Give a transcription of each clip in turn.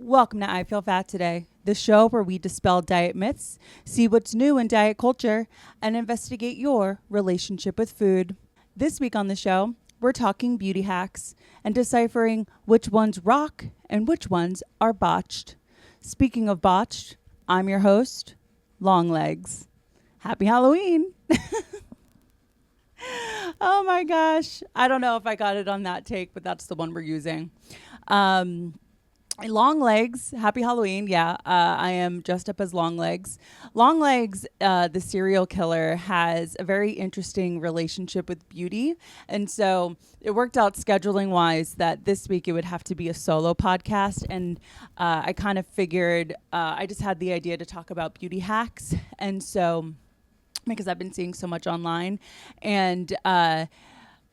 Welcome to I Feel Fat Today, the show where we dispel diet myths, see what's new in diet culture, and investigate your relationship with food. This week on the show, we're talking beauty hacks and deciphering which ones rock and which ones are botched. Speaking of botched, I'm your host, Longlegs. Happy Halloween! Oh my gosh. I don't know if I got it on that take, but that's the one we're using. Longlegs, happy Halloween. Yeah, I am dressed up as Longlegs. Longlegs, the serial killer, has a very interesting relationship with beauty. And so it worked out scheduling wise that this week it would have to be a solo podcast. And I kind of figured I just had the idea to talk about beauty hacks. And so because I've been seeing so much online. And I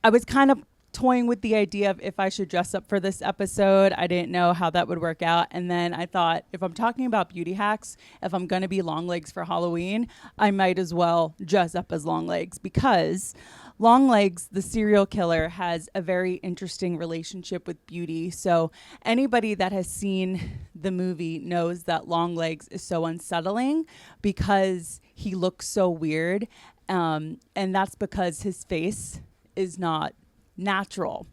was kind of toying with the idea of if I should dress up for this episode. I didn't know how that would work out. And then I thought, if I'm talking about beauty hacks, if I'm going to be Longlegs for Halloween, I might as well dress up as Longlegs, because Longlegs, the serial killer, has a very interesting relationship with beauty. So anybody that has seen the movie knows that Longlegs is so unsettling because he looks so weird. And that's because his face is not natural.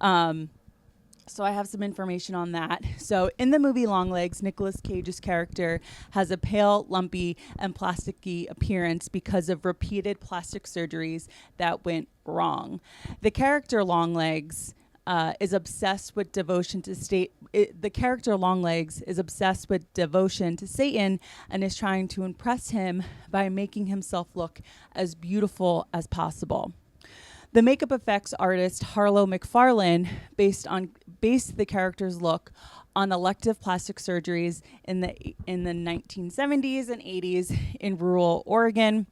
So I have some information on that. So in the movie Longlegs, Nicolas Cage's character has a pale, lumpy, and plasticky appearance because of repeated plastic surgeries that went wrong. The character Longlegs is obsessed with devotion to the character Longlegs is obsessed with devotion to Satan and is trying to impress him by making himself look as beautiful as possible. The makeup effects artist Harlow McFarlane based the character's look on elective plastic surgeries in the 1970s and 80s in rural Oregon,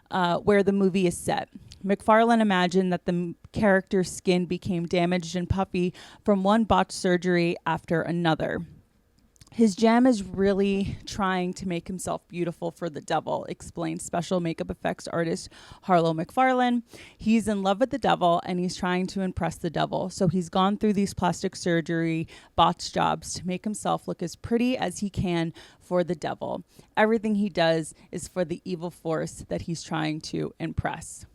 where the movie is set. McFarlane imagined that the character's skin became damaged and puffy from one botched surgery after another. His jam is really trying to make himself beautiful for the devil, explains special makeup effects artist Harlow McFarlane. He's in love with the devil and he's trying to impress the devil. So he's gone through these plastic surgery botched jobs to make himself look as pretty as he can for the devil. Everything he does is for the evil force that he's trying to impress.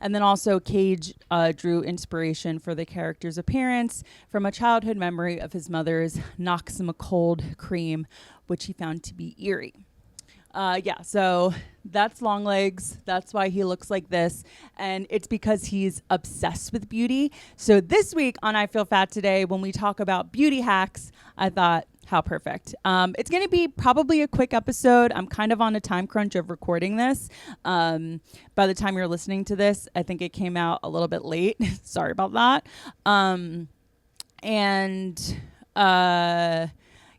And then also Cage drew inspiration for the character's appearance from a childhood memory of his mother's Noxamacold cream, which he found to be eerie. So that's Longlegs. That's why he looks like this. And it's because he's obsessed with beauty. So this week on I Feel Fat Today, when we talk about beauty hacks, I thought, how perfect. It's going to be probably a quick episode. I'm kind of on a time crunch of recording this. By the time you're listening to this, I think it came out a little bit late. Sorry about that.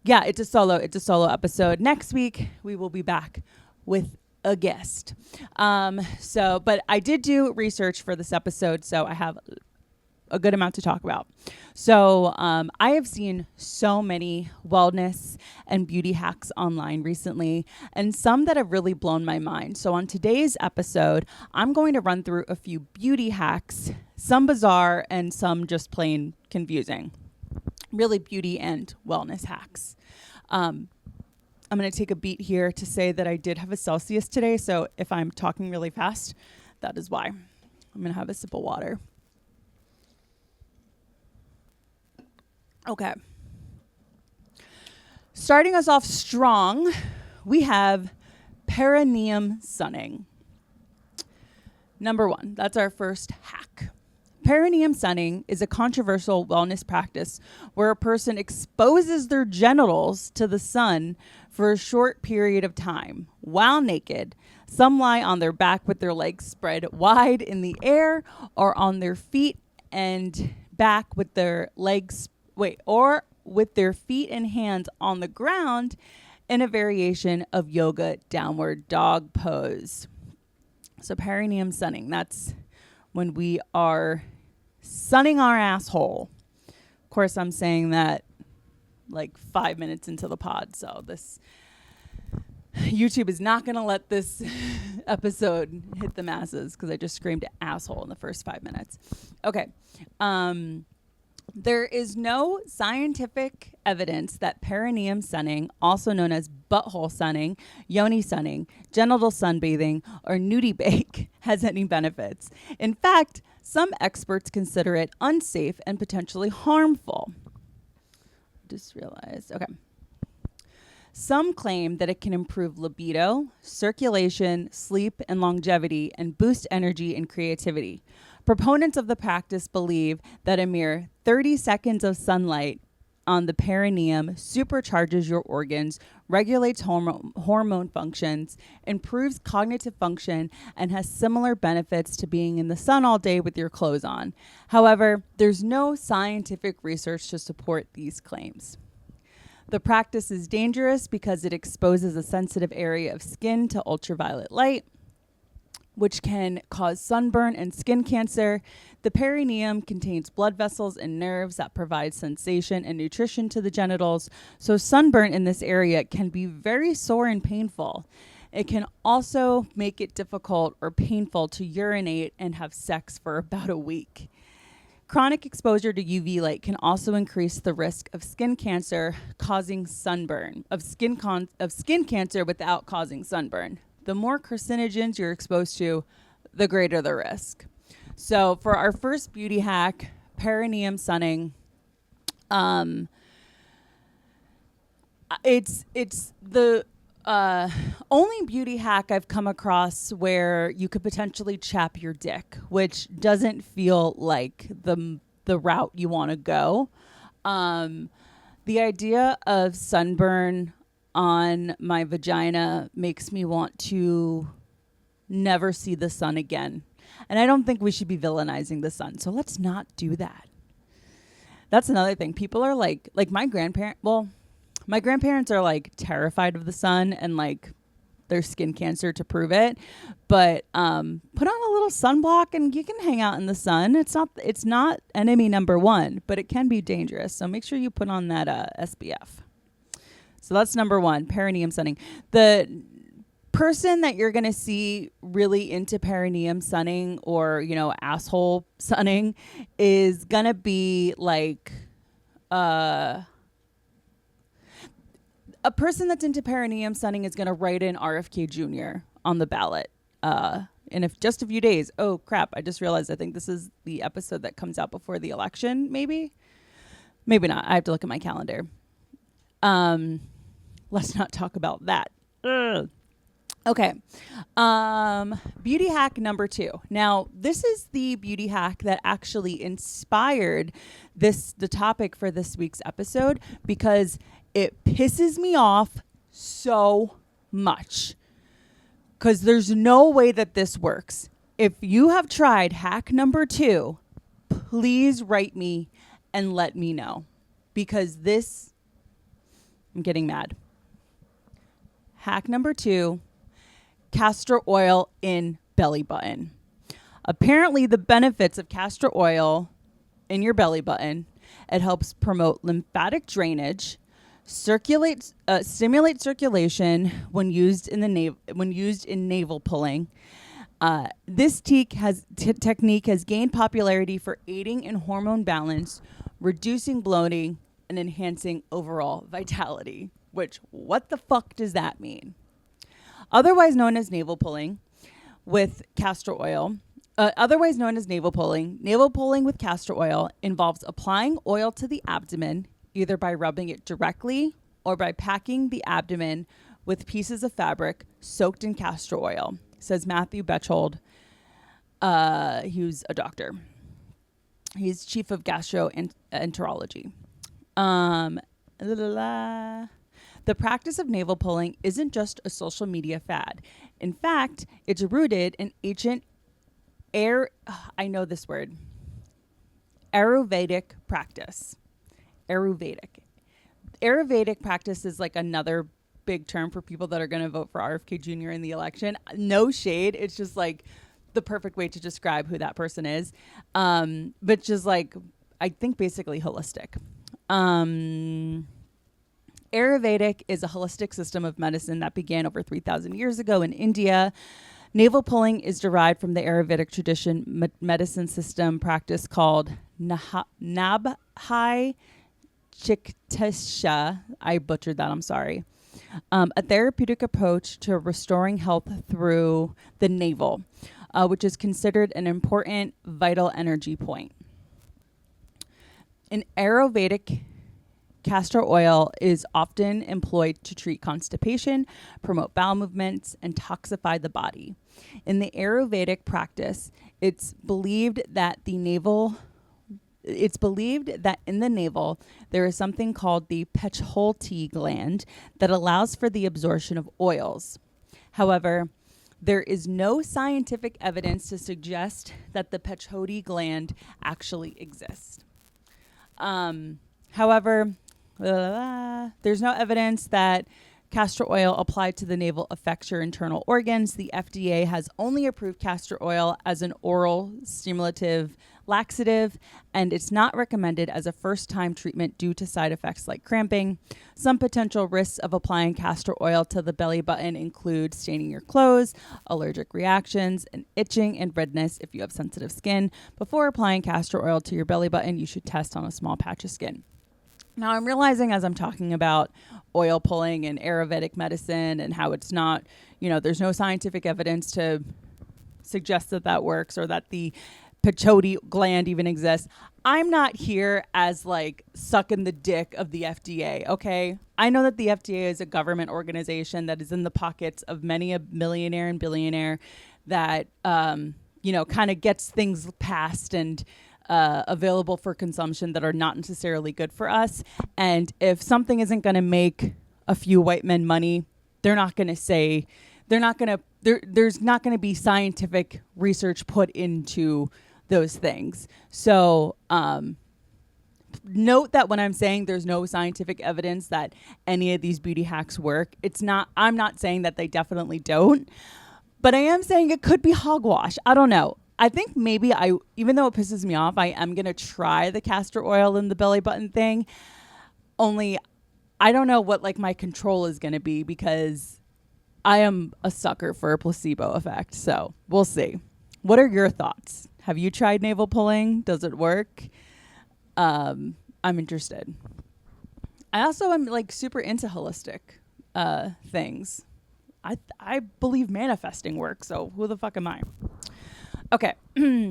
It's a solo episode. Next week, we will be back with a guest. But I did do research for this episode, so I have a good amount to talk about. So I have seen so many wellness and beauty hacks online recently, and some that have really blown my mind. So on today's episode, I'm going to run through a few beauty hacks, some bizarre and some just plain confusing. Really beauty and wellness hacks. I'm going to take a beat here to say that I did have a Celsius today. So if I'm talking really fast, that is why. I'm going to have a sip of water. Okay. Starting us off strong, we have perineum sunning. Number one, that's our first hack. Perineum sunning is a controversial wellness practice where a person exposes their genitals to the sun for a short period of time while naked. Some lie on their back with their legs spread wide in the air, or on their feet and back with their with their feet and hands on the ground in a variation of yoga downward dog pose. So perineum sunning, that's when we are sunning our asshole. Of course, I'm saying that like 5 minutes into the pod, so this YouTube is not going to let this episode hit the masses because I just screamed asshole in the first 5 minutes. Okay. There is no scientific evidence that perineum sunning, also known as butthole sunning, yoni sunning, genital sunbathing, or nudie bake, has any benefits. In fact, some experts consider it unsafe and potentially harmful. Just realized, okay. Some claim that it can improve libido, circulation, sleep, and longevity, and boost energy and creativity. Proponents of the practice believe that a mere 30 seconds of sunlight on the perineum supercharges your organs, regulates hormone functions, improves cognitive function, and has similar benefits to being in the sun all day with your clothes on. However, there's no scientific research to support these claims. The practice is dangerous because it exposes a sensitive area of skin to ultraviolet light, which can cause sunburn and skin cancer. The perineum contains blood vessels and nerves that provide sensation and nutrition to the genitals, so sunburn in this area can be very sore and painful. It can also make it difficult or painful to urinate and have sex for about a week. Chronic exposure to UV light can also increase the risk of skin cancer, causing sunburn, of skin cancer without causing sunburn. The more carcinogens you're exposed to, the greater the risk. So for our first beauty hack, perineum sunning, it's the only beauty hack I've come across where you could potentially chap your dick, which doesn't feel like the route you want to go. The idea of sunburn on my vagina makes me want to never see the sun again. And I don't think we should be villainizing the sun. So let's not do that. That's another thing. People are like my grandparents are like terrified of the sun and like their skin cancer to prove it. But put on a little sunblock and you can hang out in the sun. It's not enemy number one, but it can be dangerous. So make sure you put on that SPF. So that's number one, perineum sunning. The person that you're going to see really into perineum sunning or, asshole sunning is going to be like a person that's into perineum sunning is going to write in RFK Jr. on the ballot. In just a few days. Oh, crap. I just realized I think this is the episode that comes out before the election, maybe? Maybe not. I have to look at my calendar. Let's not talk about that. Ugh. Okay. Beauty hack number 2. Now, this is the beauty hack that actually inspired the topic for this week's episode because it pisses me off so much. Because there's no way that this works. If you have tried hack number 2, please write me and let me know. Because I'm getting mad. Hack number 2, castor oil in belly button. Apparently, the benefits of castor oil in your belly button, it helps promote lymphatic drainage, stimulate circulation when used in navel pulling. This technique has gained popularity for aiding in hormone balance, reducing bloating, and enhancing overall vitality. Which, what the fuck does that mean? Otherwise known as navel pulling with castor oil, navel pulling with castor oil involves applying oil to the abdomen, either by rubbing it directly or by packing the abdomen with pieces of fabric soaked in castor oil, says Matthew BOTCHED. He's a doctor. He's chief of gastroenterology. The practice of navel pulling isn't just a social media fad. In fact, it's rooted in ancient Ayurvedic practice. Ayurvedic practice is like another big term for people that are going to vote for RFK Jr. in the election. No shade. It's just like the perfect way to describe who that person is. But just like, I think basically holistic. Ayurvedic is a holistic system of medicine that began over 3,000 years ago in India. Navel pulling is derived from the Ayurvedic tradition medicine system practice called Nabhai Chiktesha, I butchered that, I'm sorry, a therapeutic approach to restoring health through the navel, which is considered an important vital energy point. In Ayurvedic, castor oil is often employed to treat constipation, promote bowel movements, and toxify the body. In the Ayurvedic practice, it's believed that in the navel there is something called the Pecholti gland that allows for the absorption of oils. However, there is no scientific evidence to suggest that the Pecholti gland actually exists. However, there's no evidence that castor oil applied to the navel affects your internal organs. The FDA has only approved castor oil as an oral stimulative laxative, and it's not recommended as a first-time treatment due to side effects like cramping. Some potential risks of applying castor oil to the belly button include staining your clothes, allergic reactions, and itching and redness if you have sensitive skin. Before applying castor oil to your belly button, you should test on a small patch of skin. Now, I'm realizing as I'm talking about oil pulling and Ayurvedic medicine and how it's not, there's no scientific evidence to suggest that that works or that the Pecholti gland even exists. I'm not here as like sucking the dick of the FDA, okay? I know that the FDA is a government organization that is in the pockets of many a millionaire and billionaire that, kind of gets things passed and available for consumption that are not necessarily good for us. And if something isn't going to make a few white men money, there's not going to be scientific research put into those things. So note that when I'm saying there's no scientific evidence that any of these beauty hacks work, I'm not saying that they definitely don't, but I am saying it could be hogwash. I don't know. I think maybe even though it pisses me off, I am going to try the castor oil in the belly button thing. Only I don't know what like my control is going to be because I am a sucker for a placebo effect. So we'll see. What are your thoughts? Have you tried navel pulling? Does it work? I'm interested. I also am like super into holistic things. I believe manifesting works. So who the fuck am I? Okay.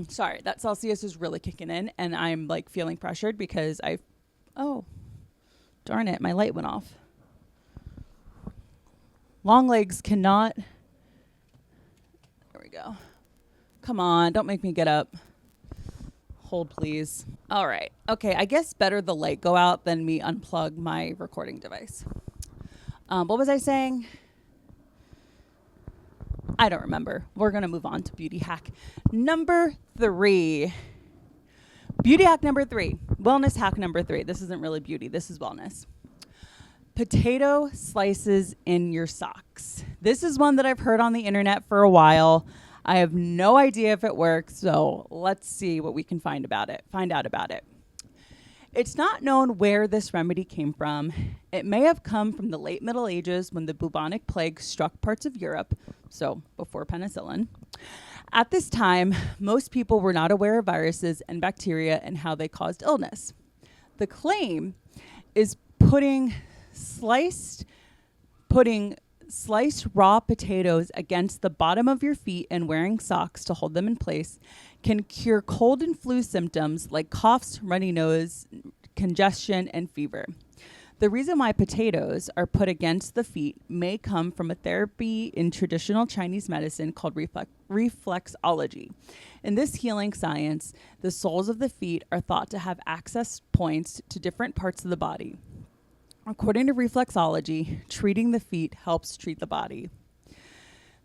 Sorry. That Celsius is really kicking in and I'm like feeling pressured because oh, darn it. My light went off. Long legs cannot. There we go. Come on. Don't make me get up. Hold, please. All right. Okay. I guess better the light go out than me unplug my recording device. What was I saying? I don't remember. We're going to move on to beauty hack number 3. Beauty hack number 3. Wellness hack number 3. This isn't really beauty. This is wellness. Potato slices in your socks. This is one that I've heard on the internet for a while. I have no idea if it works, so let's see what we can find out about it. It's not known where this remedy came from. It may have come from the late Middle Ages when the bubonic plague struck parts of Europe, so before penicillin. At this time, most people were not aware of viruses and bacteria and how they caused illness. The claim is putting sliced raw potatoes against the bottom of your feet and wearing socks to hold them in place can cure cold and flu symptoms like coughs, runny nose, congestion, and fever. The reason why potatoes are put against the feet may come from a therapy in traditional Chinese medicine called reflexology. In this healing science, the soles of the feet are thought to have access points to different parts of the body. According to reflexology, treating the feet helps treat the body.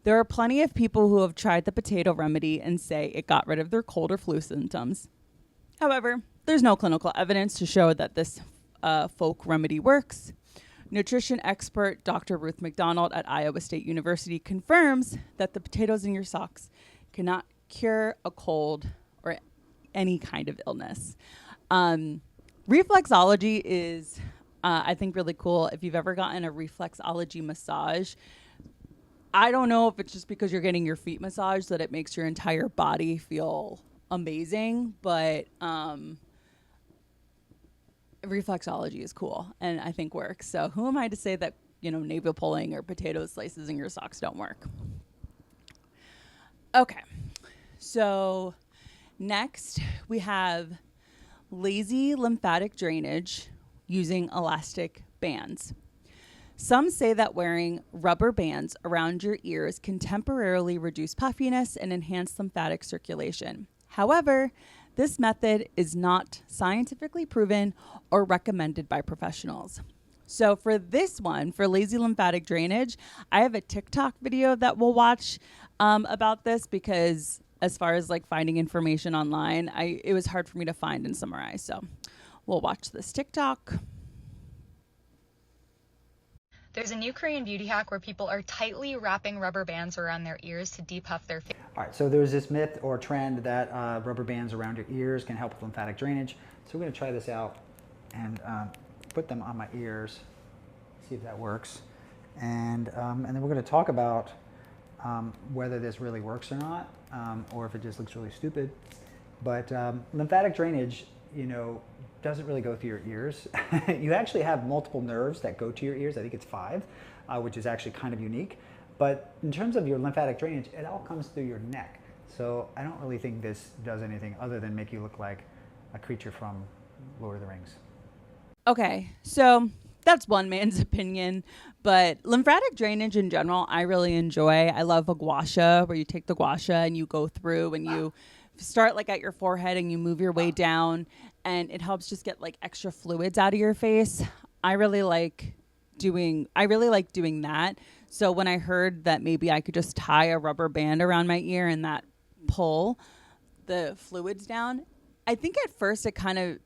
There are plenty of people who have tried the potato remedy and say it got rid of their cold or flu symptoms. However, there's no clinical evidence to show that this folk remedy works. Nutrition expert Dr. Ruth McDonald at Iowa State University confirms that the potatoes in your socks cannot cure a cold or any kind of illness. Reflexology is, I think, really cool. If you've ever gotten a reflexology massage, I don't know if it's just because you're getting your feet massaged that it makes your entire body feel amazing, but reflexology is cool and I think works. So who am I to say that, navel pulling or potato slices in your socks don't work? Okay. So next we have lazy lymphatic drainage using elastic bands. Some say that wearing rubber bands around your ears can temporarily reduce puffiness and enhance lymphatic circulation. However, this method is not scientifically proven or recommended by professionals. So for this one, for lazy lymphatic drainage, I have a TikTok video that we'll watch about this because as far as like finding information online, it was hard for me to find and summarize. So we'll watch this TikTok. There's a new Korean beauty hack where people are tightly wrapping rubber bands around their ears to depuff their face. All right, so there's this myth or trend that rubber bands around your ears can help with lymphatic drainage. So we're going to try this out and put them on my ears, see if that works. And then we're going to talk about whether this really works or not, or if it just looks really stupid. But lymphatic drainage, doesn't really go through your ears. You actually have multiple nerves that go to your ears. I think it's 5, which is actually kind of unique. But in terms of your lymphatic drainage, it all comes through your neck. So I don't really think this does anything other than make you look like a creature from Lord of the Rings. Okay, so that's one man's opinion, but lymphatic drainage in general, I really enjoy. I love a gua sha, where you take the gua sha and you go through and you start like at your forehead and you move your way down, and it helps just get like extra fluids out of your face. I really like doing that. So when I heard that maybe I could just tie a rubber band around my ear and that pull the fluids down, I think at first it kind of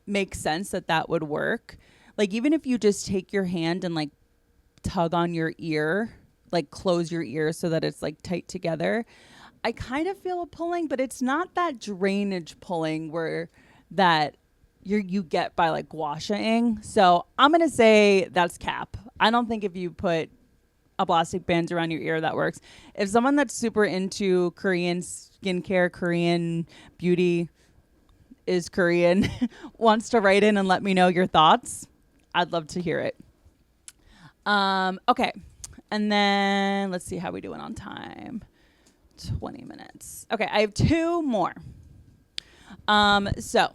makes sense that would work. Like even if you just take your hand and like tug on your ear, like close your ear so that it's like tight together, I kind of feel a pulling, but it's not that drainage pulling where that you get by like gua sha-ing. So I'm going to say that's cap. I don't think if you put elastic bands around your ear that works. If someone that's super into Korean skincare, Korean beauty, is Korean, wants to write in and let me know your thoughts, I'd love to hear it. Okay. And then let's see how we doing on time. 20 minutes. Okay, I have 2 more. So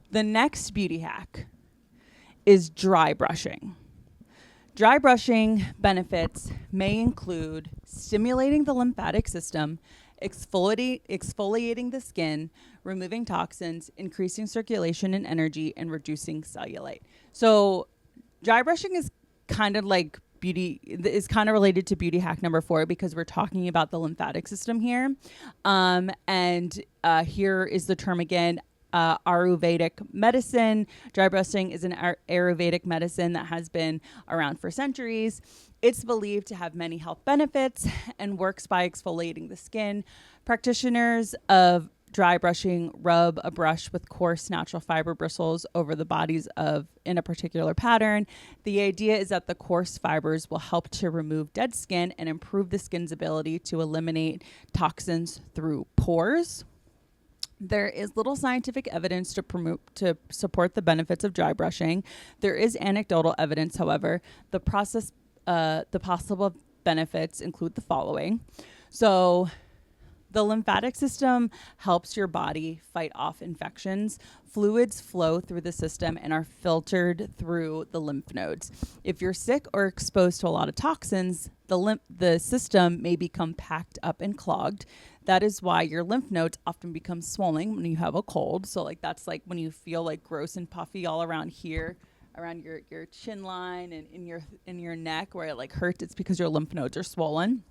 the next beauty hack is dry brushing. Dry brushing benefits may include stimulating the lymphatic system, exfoliating the skin, removing toxins, increasing circulation and energy, and reducing cellulite. So dry brushing is kind of like related to beauty hack number 4 because we're talking about the lymphatic system here. And here is the term again, Ayurvedic medicine. Dry brushing is an Ayurvedic medicine that has been around for centuries. It's believed to have many health benefits and works by exfoliating the skin. Practitioners of dry brushing rub a brush with coarse natural fiber bristles over the bodies in a particular pattern. The idea is that the coarse fibers will help to remove dead skin and improve the skin's ability to eliminate toxins through pores. There is little scientific evidence to support the benefits of dry brushing. There is anecdotal evidence, however. The possible benefits include the following. So the lymphatic system helps your body fight off infections. Fluids flow through the system and are filtered through the lymph nodes. If you're sick or exposed to a lot of toxins, the system may become packed up and clogged. That is why your lymph nodes often become swollen when you have a cold. So like that's like when you feel like gross and puffy all around here, around your chin line and in your neck where it like hurts. It's because your lymph nodes are swollen.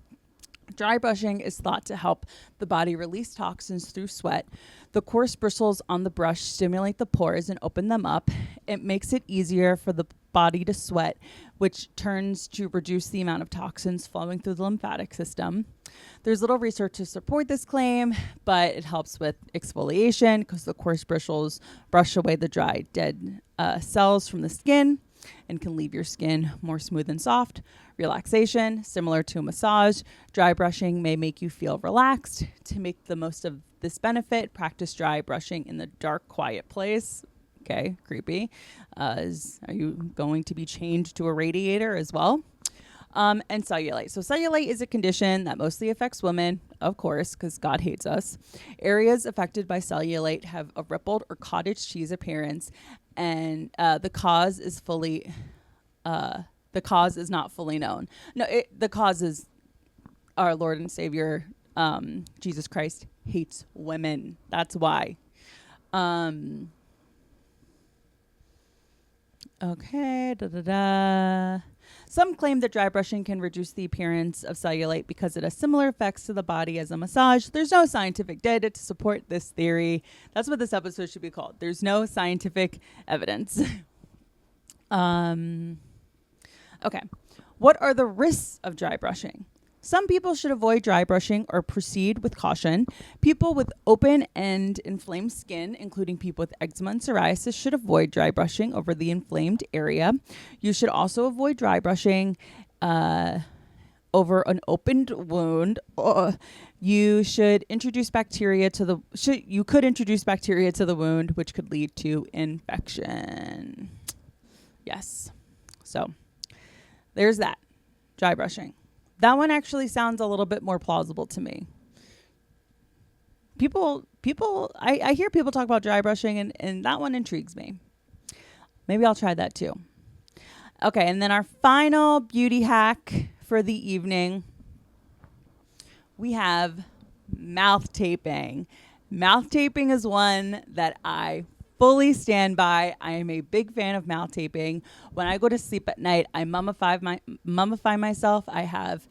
Dry brushing is thought to help the body release toxins through sweat. The coarse bristles on the brush stimulate the pores and open them up. It makes it easier for the body to sweat, which turns to reduce the amount of toxins flowing through the lymphatic system. There's little research to support this claim, but it helps with exfoliation because the coarse bristles brush away the dry, dead cells from the skin and can leave your skin more smooth and soft. Relaxation, similar to a massage. Dry brushing may make you feel relaxed. To make the most of this benefit, practice dry brushing in the dark, quiet place. Okay, creepy. Are you going to be chained to a radiator as well? And cellulite. So cellulite is a condition that mostly affects women, of course, because God hates us. Areas affected by cellulite have a rippled or cottage cheese appearance, and the cause is not fully known. No, the cause is our Lord and Savior, Jesus Christ, hates women. That's why. Okay. Some claim that dry brushing can reduce the appearance of cellulite because it has similar effects to the body as a massage. There's no scientific data to support this theory. That's what this episode should be called. There's no scientific evidence. Okay. What are the risks of dry brushing? Some people should avoid dry brushing or proceed with caution. People with open and inflamed skin, including people with eczema and psoriasis, should avoid dry brushing over the inflamed area. You should also avoid dry brushing over an opened wound. You should introduce bacteria to the wound, which could lead to infection. Yes. So there's that. Dry brushing. That one actually sounds a little bit more plausible to me. I hear people talk about dry brushing, and that one intrigues me. Maybe I'll try that too. Okay, and then our final beauty hack for the evening, we have mouth taping. Mouth taping is one that I fully stand by. I am a big fan of mouth taping. When I go to sleep at night, I mummify myself. I have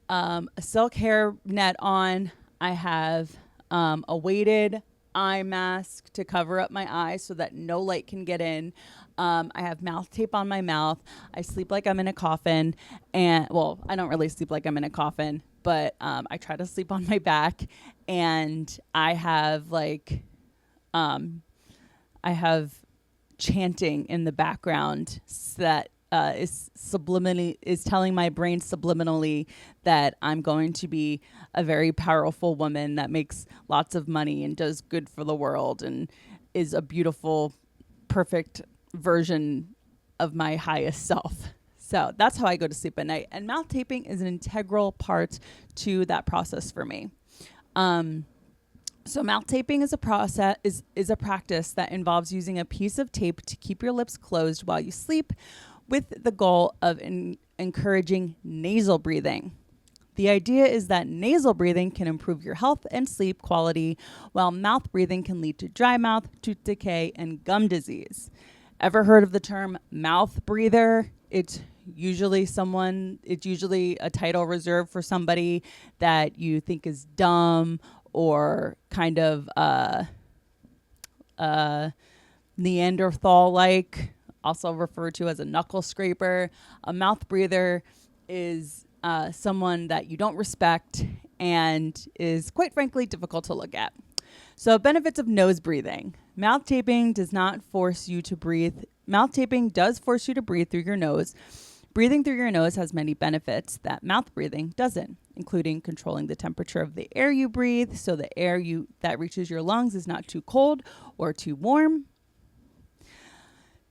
a silk hair net on. I have a weighted eye mask to cover up my eyes so that no light can get in. I have mouth tape on my mouth. I sleep like I'm in a coffin. And, well, I don't really sleep like I'm in a coffin, but I try to sleep on my back. And I have chanting in the background that is telling my brain subliminally that I'm going to be a very powerful woman that makes lots of money and does good for the world and is a beautiful, perfect version of my highest self. So that's how I go to sleep at night. And mouth taping is an integral part to that process for me. So mouth taping is a practice that involves using a piece of tape to keep your lips closed while you sleep, with the goal of encouraging nasal breathing. The idea is that nasal breathing can improve your health and sleep quality, while mouth breathing can lead to dry mouth, tooth decay, and gum disease. Ever heard of the term mouth breather? It's usually a title reserved for somebody that you think is dumb or kind of Neanderthal-like, also referred to as a knuckle scraper. A mouth breather is someone that you don't respect and is, quite frankly, difficult to look at. So, benefits of nose breathing. Mouth taping does not force you to breathe. Mouth taping does force you to breathe through your nose. Breathing through your nose has many benefits that mouth breathing doesn't, including controlling the temperature of the air you breathe so the air that reaches your lungs is not too cold or too warm.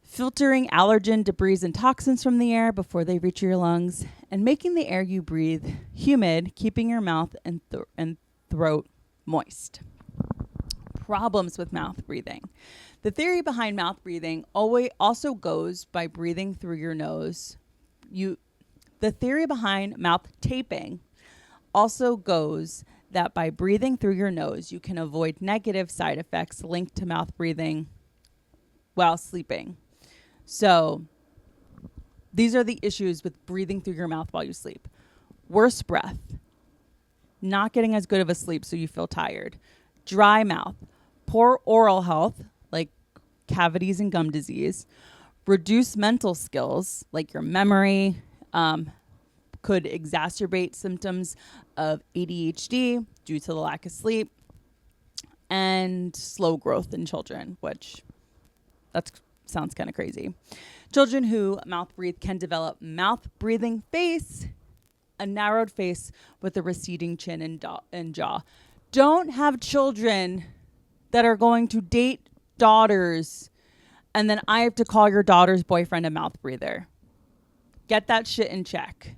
Filtering allergen, debris, and toxins from the air before they reach your lungs, and making the air you breathe humid, keeping your mouth and throat moist. Problems with mouth breathing. The theory behind mouth breathing also goes by breathing through your nose. The theory behind mouth taping also goes that by breathing through your nose, you can avoid negative side effects linked to mouth breathing while sleeping. So these are the issues with breathing through your mouth while you sleep. Worse breath, not getting as good of a sleep so you feel tired, dry mouth, poor oral health like cavities and gum disease, reduced mental skills like your memory, could exacerbate symptoms of ADHD due to the lack of sleep, and slow growth in children, which sounds kind of crazy. Children who mouth breathe can develop mouth breathing face, a narrowed face with a receding chin and jaw. Don't have children that are going to date daughters and then I have to call your daughter's boyfriend a mouth breather. Get that shit in check.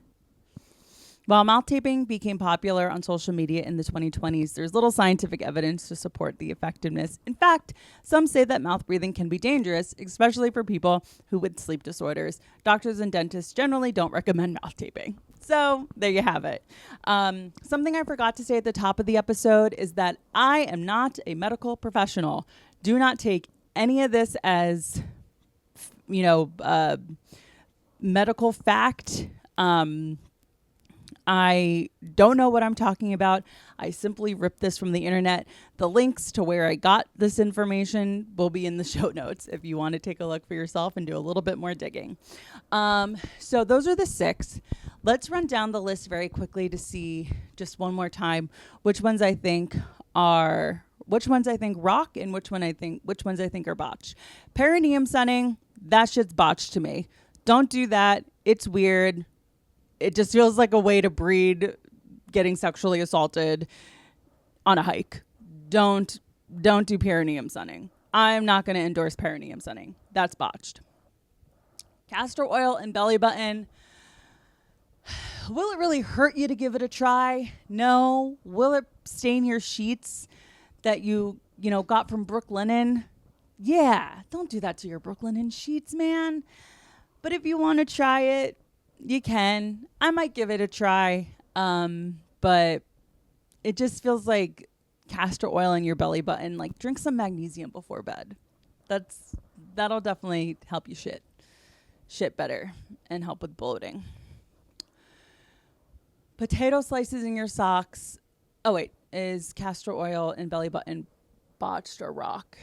While mouth taping became popular on social media in the 2020s, there's little scientific evidence to support the effectiveness. In fact, some say that mouth breathing can be dangerous, especially for people who with sleep disorders. Doctors and dentists generally don't recommend mouth taping. So there you have it. Something I forgot to say at the top of the episode is that I am not a medical professional. Do not take any of this as, medical fact. I don't know what I'm talking about. I simply ripped this from the internet. The links to where I got this information will be in the show notes if you want to take a look for yourself and do a little bit more digging. So those are the 6. Let's run down the list very quickly to see just one more time which ones I think rock and which ones I think are botched. Perineum sunning, that shit's botched to me. Don't do that. It's weird. It just feels like a way to breed getting sexually assaulted on a hike. Don't do perineum sunning. I'm not going to endorse perineum sunning. That's botched. Castor oil and belly button. Will it really hurt you to give it a try? No. Will it stain your sheets that you got from Brooklinen? Yeah. Don't do that to your Brooklinen sheets, man. But if you want to try it, you can. I might give it a try, but it just feels like castor oil in your belly button. Like, drink some magnesium before bed. That'll definitely help you shit better and help with bloating. Potato slices in your socks. Oh wait, is castor oil in belly button botched or rock?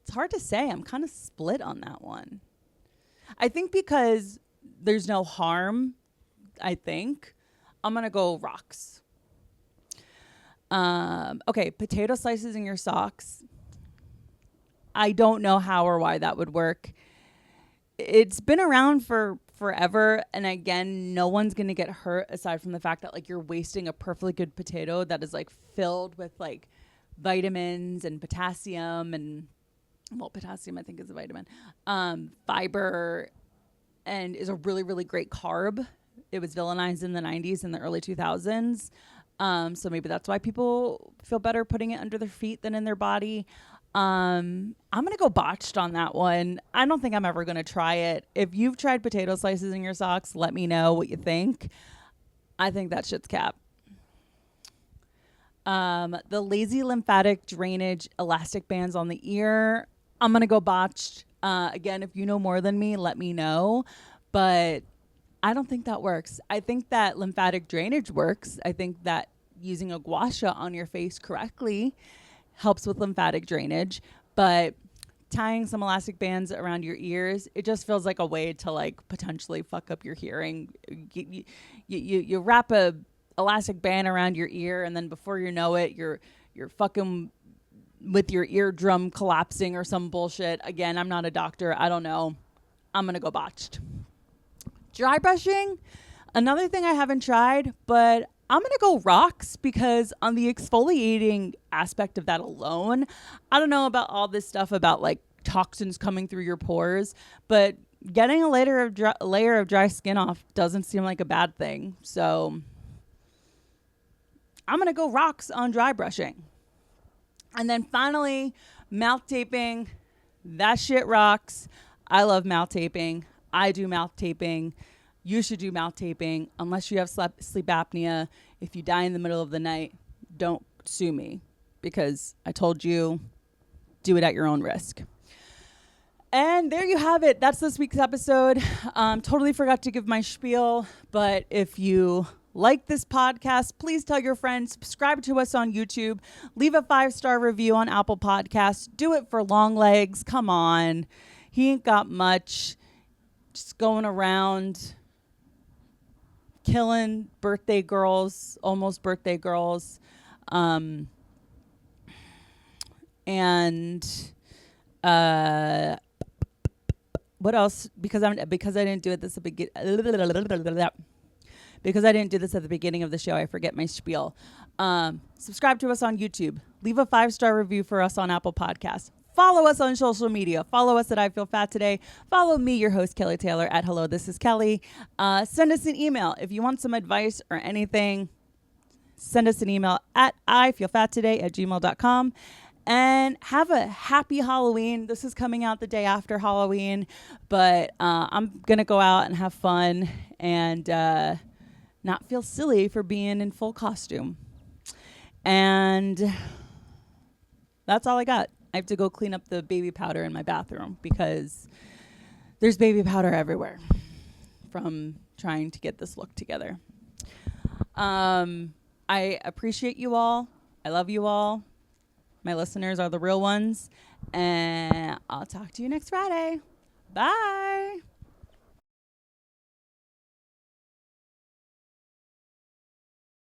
It's hard to say. I'm kind of split on that one. I think because there's no harm, I'm going to go rocks. Okay, potato slices in your socks. I don't know how or why that would work. It's been around for forever, and again, no one's going to get hurt aside from the fact that like you're wasting a perfectly good potato that is like filled with like vitamins and potassium and potassium I think is a vitamin, fiber, and is a really, really great carb. It was villainized in the 90s and the early 2000s. So maybe that's why people feel better putting it under their feet than in their body. I'm going to go botched on that one. I don't think I'm ever going to try it. If you've tried potato slices in your socks, let me know what you think. I think that shit's cap. The lazy lymphatic drainage elastic bands on the ear. I'm going to go botched. Again, if you know more than me, let me know. But I don't think that works. I think that lymphatic drainage works. I think that using a gua sha on your face correctly helps with lymphatic drainage. But tying some elastic bands around your ears, it just feels like a way to like potentially fuck up your hearing. You wrap a elastic band around your ear, and then before you know it, you're fucking with your eardrum collapsing or some bullshit. Again, I'm not a doctor. I don't know. I'm going to go botched. Dry brushing, another thing I haven't tried, but I'm going to go rocks because on the exfoliating aspect of that alone, I don't know about all this stuff about like toxins coming through your pores, but getting a layer of dry skin off doesn't seem like a bad thing. So I'm going to go rocks on dry brushing. And then finally, mouth taping. That shit rocks. I love mouth taping. I do mouth taping. You should do mouth taping unless you have sleep apnea. If you die in the middle of the night, don't sue me because I told you, do it at your own risk. And there you have it. That's this week's episode. Totally forgot to give my spiel, but if you like this podcast, please tell your friends, subscribe to us on YouTube, leave a 5-star review on Apple Podcasts. Do it for Long Legs. Come on. He ain't got much. Just going around killing birthday girls, almost birthday girls. And what else? Because I didn't do it this because I didn't do this at the beginning of the show, I forget my spiel. Subscribe to us on YouTube. Leave a 5-star review for us on Apple Podcasts. Follow us on social media. Follow us at I Feel Fat Today. Follow me, your host, Kelly Taylor, at Hello, This is Kelly. Send us an email. If you want some advice or anything, send us an email at ifeelfattoday@gmail.com. And have a happy Halloween. This is coming out the day after Halloween, but I'm going to go out and have fun and not feel silly for being in full costume. And that's all I got. I have to go clean up the baby powder in my bathroom because there's baby powder everywhere from trying to get this look together. I appreciate you all. I love you all. My listeners are the real ones. And I'll talk to you next Friday. Bye.